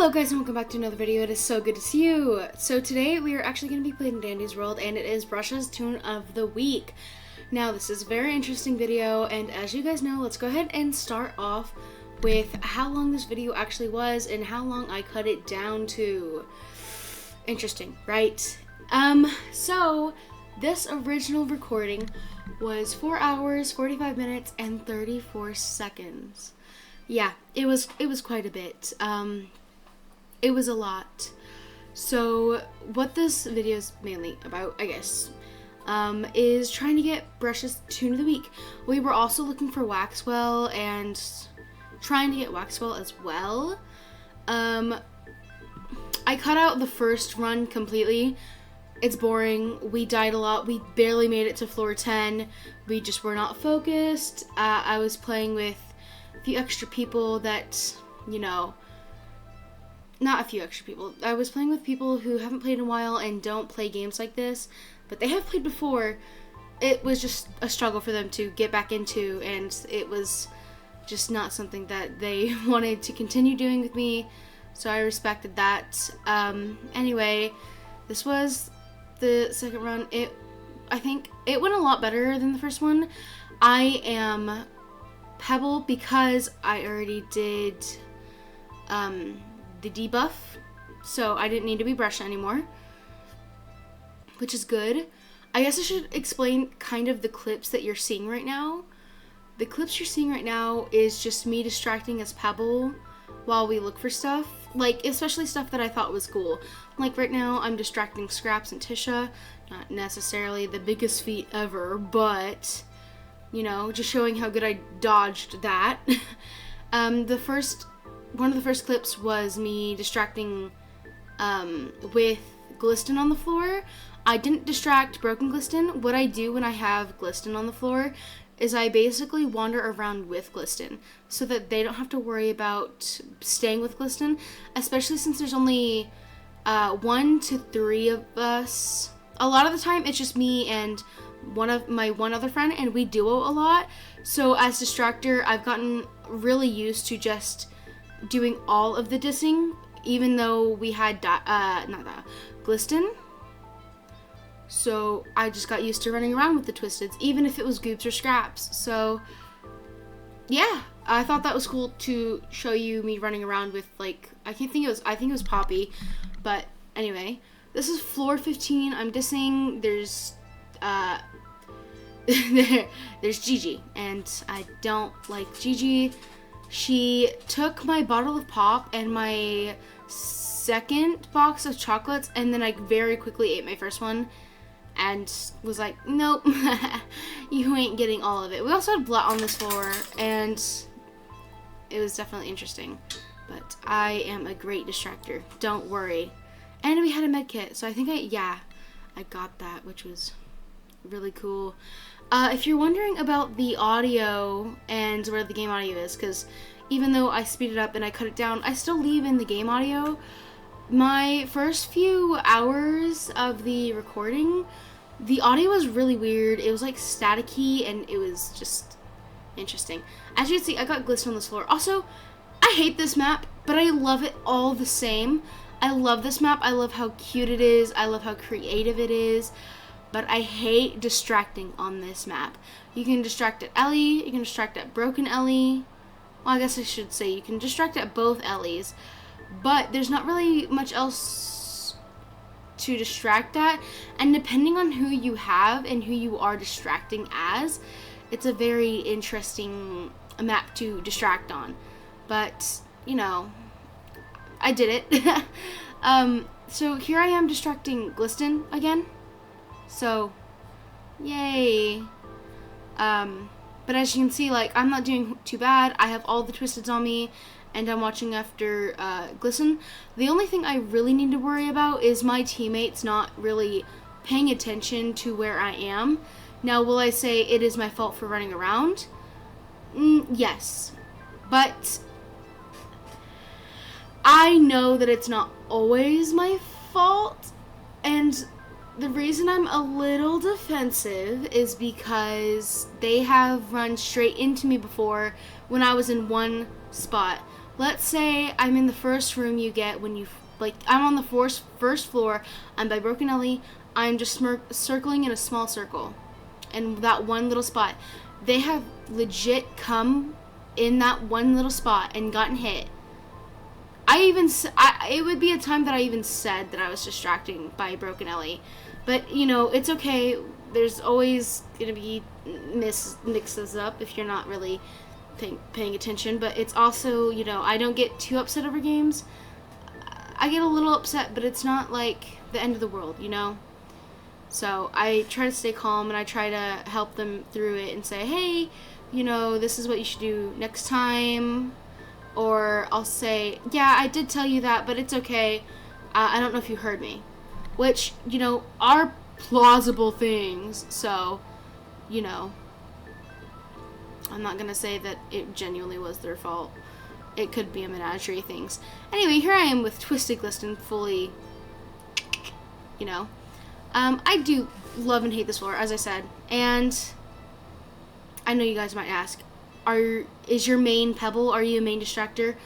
Hello guys and welcome back to another video. It is so good to see you. So today we are actually going to be playing Dandy's World and it is Brusha's Toon of the Week. Now this is a very interesting video and as you guys know, let's go ahead and start off with how long this video actually was and how long I cut it down to. Interesting, right? So this original recording was 4 hours, 45 minutes, and 34 seconds. Yeah, it was quite a bit. It was a lot. So what this video is mainly about, I guess, is trying to get Brusha's Toon of the Week. We were also looking for Waxwell and trying to get Waxwell as well. I cut out the first run completely. It's boring. We died a lot. We barely made it to floor 10. We just were not focused. I was playing with a few extra people that, you know, not a few extra people. I was playing with people who haven't played in a while and don't play games like this, but they have played before. It was just a struggle for them to get back into, and it was just not something that they wanted to continue doing with me, so I respected that. Anyway, this was the second run. I think it went a lot better than the first one. I am Pebble because I already did the debuff, so I didn't need to be Brusha anymore, which is good. I guess I should explain kind of the clips that you're seeing right now. The clips you're seeing right now is just me distracting as Pebble while we look for stuff, like especially stuff that I thought was cool. Like right now I'm distracting Scraps and Tisha, not necessarily the biggest feat ever, but you know, just showing how good I dodged that. One of the first clips was me distracting with Glisten on the floor. I didn't distract Broken Glisten. What I do when I have Glisten on the floor is I basically wander around with Glisten so that they don't have to worry about staying with Glisten, especially since there's only 1 to 3 of us. A lot of the time it's just me and one other friend, and we duo a lot. So as distractor, I've gotten really used to just doing all of the dissing, even though we had Glisten. So I just got used to running around with the Twisteds, even if it was Goops or Scraps. So yeah, I thought that was cool to show you me running around with, like, I think it was Poppy, but anyway, this is floor 15. I'm dissing. There's there's Gigi, and I don't like Gigi. She took my bottle of pop and my second box of chocolates, and then I very quickly ate my first one and was like, nope, you ain't getting all of it. We also had Blut on this floor, and it was definitely interesting, but I am a great distractor, don't worry. And we had a med kit, so I think I got that, which was really cool. If you're wondering about the audio and where the game audio is, because even though I speed it up and I cut it down, I still leave in the game audio. My first few hours of the recording, the audio was really weird. It was like staticky and it was just interesting. As you can see, I got Glisten on this floor. Also, I hate this map, but I love it all the same. I love this map. I love how cute it is. I love how creative it is. But I hate distracting on this map. You can distract at Ellie, you can distract at Broken Ellie. Well, I guess I should say you can distract at both Ellies. But there's not really much else to distract at. And depending on who you have and who you are distracting as, it's a very interesting map to distract on. But, you know, I did it. So here I am distracting Glisten again. So, yay. But as you can see, like, I'm not doing too bad. I have all the Twisteds on me, and I'm watching after Glisten. The only thing I really need to worry about is my teammates not really paying attention to where I am. Now, will I say it is my fault for running around? Yes. But I know that it's not always my fault, and the reason I'm a little defensive is because they have run straight into me before when I was in one spot. let's say I'm in the first room you get when you, like, I'm on the first floor, I'm by Broken Alley, I'm just circling in a small circle, and that one little spot. They have legit come in that one little spot and gotten hit. It would be a time that I even said that I was distracting by Broken Alley. But, you know, it's okay. There's always going to be mixes up if you're not really paying attention. But it's also, you know, I don't get too upset over games. I get a little upset, but it's not like the end of the world, you know? So I try to stay calm, and I try to help them through it and say, hey, you know, this is what you should do next time. Or I'll say, yeah, I did tell you that, but it's okay. I don't know if you heard me. Which, you know, are plausible things. So, you know, I'm not going to say that it genuinely was their fault. It could be a menagerie of things. Anyway, here I am with Twisted Glisten fully, you know. I do love and hate this floor, as I said. And I know you guys might ask, is your main Pebble? Are you a main distractor?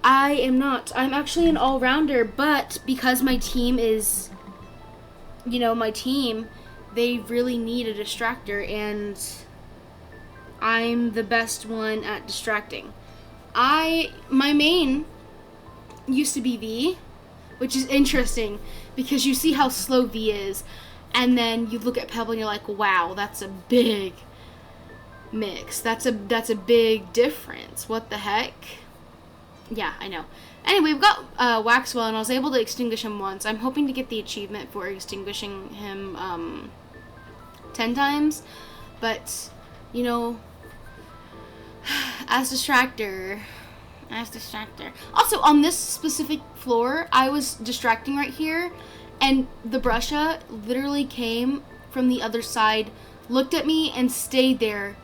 I am not. I'm actually an all-rounder, but because my team is, you know, they really need a distractor, and I'm the best one at distracting. My main used to be V, which is interesting because you see how slow V is, and then you look at Pebble and you're like, wow, that's a big mix. That's a big difference. What the heck? Yeah, I know. Anyway, we've got Waxwell, and I was able to extinguish him once. I'm hoping to get the achievement for extinguishing him 10 times. But, you know, as distractor. Also, on this specific floor, I was distracting right here, and the Brusha literally came from the other side, looked at me, and stayed there,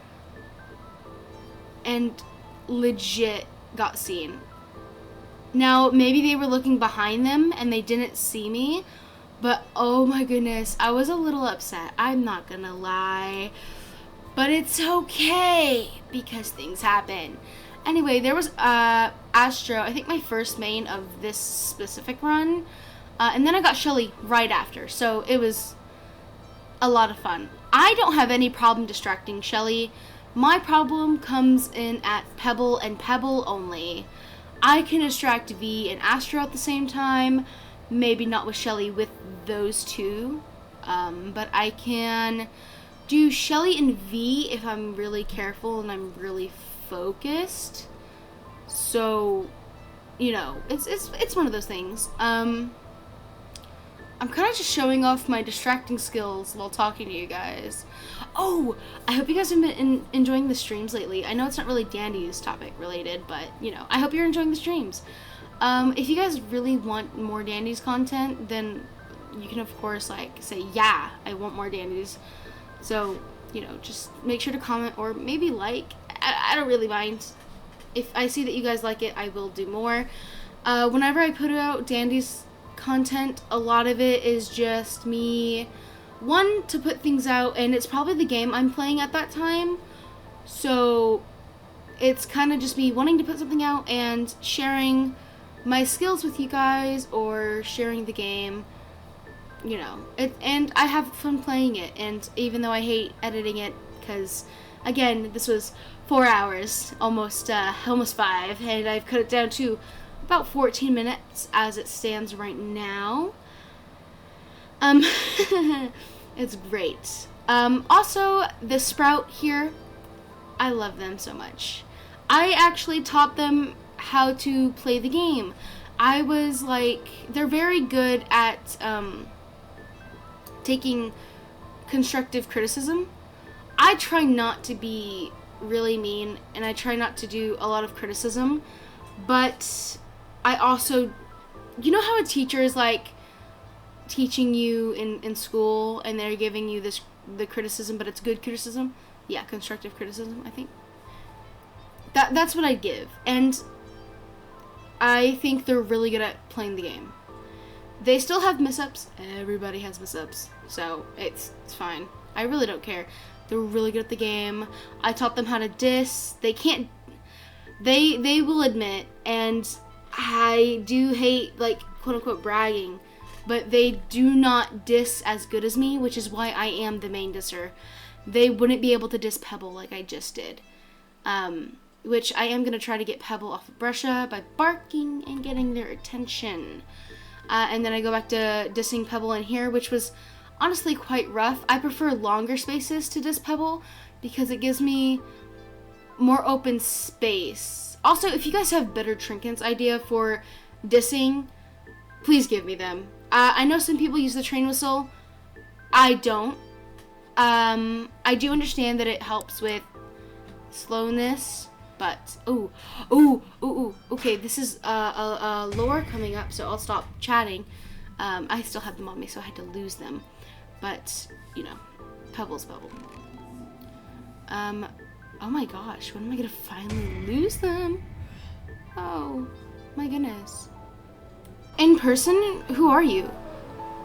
and legit got seen. Now, maybe they were looking behind them and they didn't see me, but oh my goodness, I was a little upset. I'm not gonna lie, but it's okay because things happen. Anyway, there was Astro, I think my first main of this specific run, and then I got Shelly right after, so it was a lot of fun. I don't have any problem distracting Shelly. My problem comes in at Pebble and Pebble only. I can distract V and Astro at the same time. Maybe not with Shelly with those two. But I can do Shelly and V if I'm really careful and I'm really focused. So, you know, it's one of those things. I'm kind of just showing off my distracting skills while talking to you guys. Oh, I hope you guys have been enjoying the streams lately. I know it's not really Dandy's topic related, but, you know, I hope you're enjoying the streams. If you guys really want more Dandy's content, then you can, of course, like, say, yeah, I want more Dandy's. So, you know, just make sure to comment or maybe like. I don't really mind. If I see that you guys like it, I will do more. Whenever I put out Dandy's content, a lot of it is just me, one, to put things out, and it's probably the game I'm playing at that time, so it's kind of just me wanting to put something out and sharing my skills with you guys, or sharing the game, you know, and I have fun playing it. And even though I hate editing it, because again, this was 4 hours, almost 5, and I've cut it down to about 14 minutes as it stands right now. It's great. Also, the Sprout here, I love them so much. I actually taught them how to play the game. I was like, they're very good at taking constructive criticism. I try not to be really mean, and I try not to do a lot of criticism, but I also, you know how a teacher is like teaching you in school and they're giving you the criticism, but it's good criticism? Yeah, constructive criticism, I think. That's what I give, and I think they're really good at playing the game. They still have mishaps. Everybody has mishaps, so it's fine. I really don't care. They're really good at the game. I taught them how to diss. They can't they will admit, and I do hate, like, quote unquote bragging, but they do not diss as good as me, which is why I am the main disser. They wouldn't be able to diss Pebble like I just did. Which I am going to try to get Pebble off of Brusha by barking and getting their attention. And then I go back to dissing Pebble in here, which was honestly quite rough. I prefer longer spaces to diss Pebble because it gives me more open space. Also, if you guys have better trinkets idea for dissing, please give me them. I know some people use the train whistle. I don't. I do understand that it helps with slowness, but okay, this is a lore coming up, so I'll stop chatting. I still have them on me, so I had to lose them, but you know, Pebble's Pebble. Oh my gosh, when am I gonna finally lose them? Oh my goodness. In person, who are you?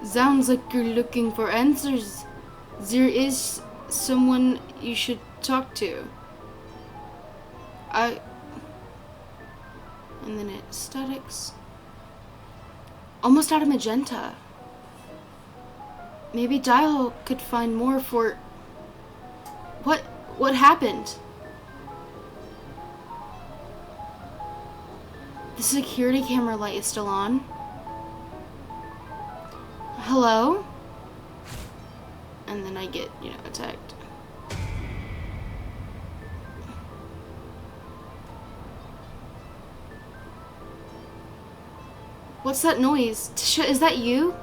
Sounds like you're looking for answers. There is someone you should talk to. And then it statics. Almost out of magenta. Maybe Dial could find more for... What happened? The security camera light is still on. Hello? And then I get, you know, attacked. What's that noise? Tisha, is that you?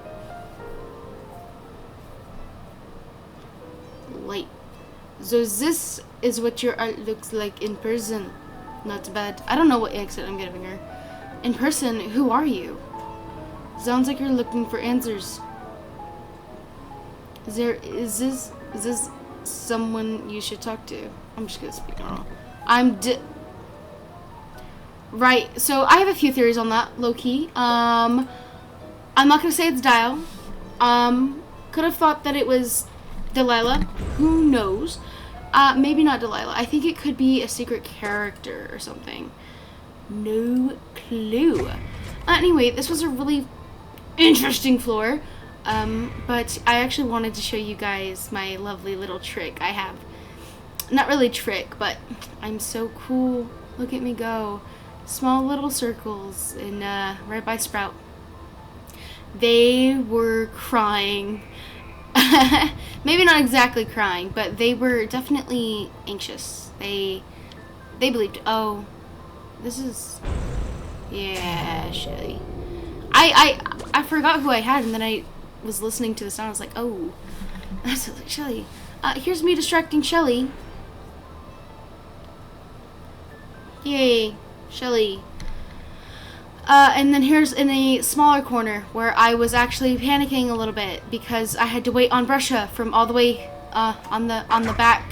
Light. So this is what your art looks like in person. Not bad. I don't know what accent I'm giving her. In person, who are you? Sounds like you're looking for answers. Is this someone you should talk to? I'm just gonna speak normal. Right, so I have a few theories on that, low-key. I'm not gonna say it's Dial. Could have thought that it was Delilah. Who knows? Maybe not Delilah. I think it could be a secret character or something. No clue. Anyway, this was a really interesting floor. But I actually wanted to show you guys my lovely little trick I have. Not really trick, but I'm so cool. Look at me go. Small little circles in right by Sprout. They were crying. Maybe not exactly crying, but they were definitely anxious. They believed, oh, this is, yeah, Shelly. I forgot who I had, and then I was listening to the sound. I was like, oh, that's like Shelly. Here's me distracting Shelly. Yay, Shelly. And then here's in a smaller corner where I was actually panicking a little bit because I had to wait on Brusha from all the way on the back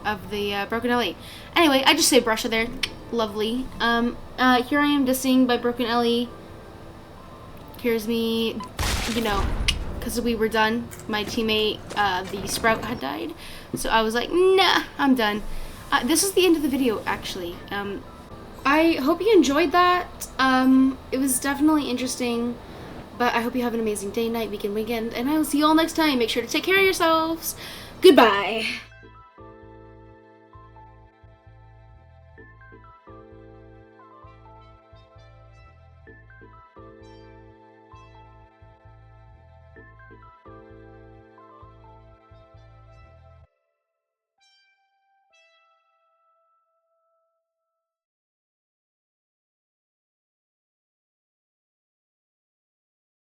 of the Broken Ellie. Anyway, I just say Brusha there. Lovely. Here I am dissing by Broken Ellie. Here's me, you know, because we were done. My teammate, the Sprout, had died. So I was like, nah, I'm done. This is the end of the video, actually. I hope you enjoyed that. It was definitely interesting. But I hope you have an amazing day, night, weekend, and I will see you all next time. Make sure to take care of yourselves. Goodbye.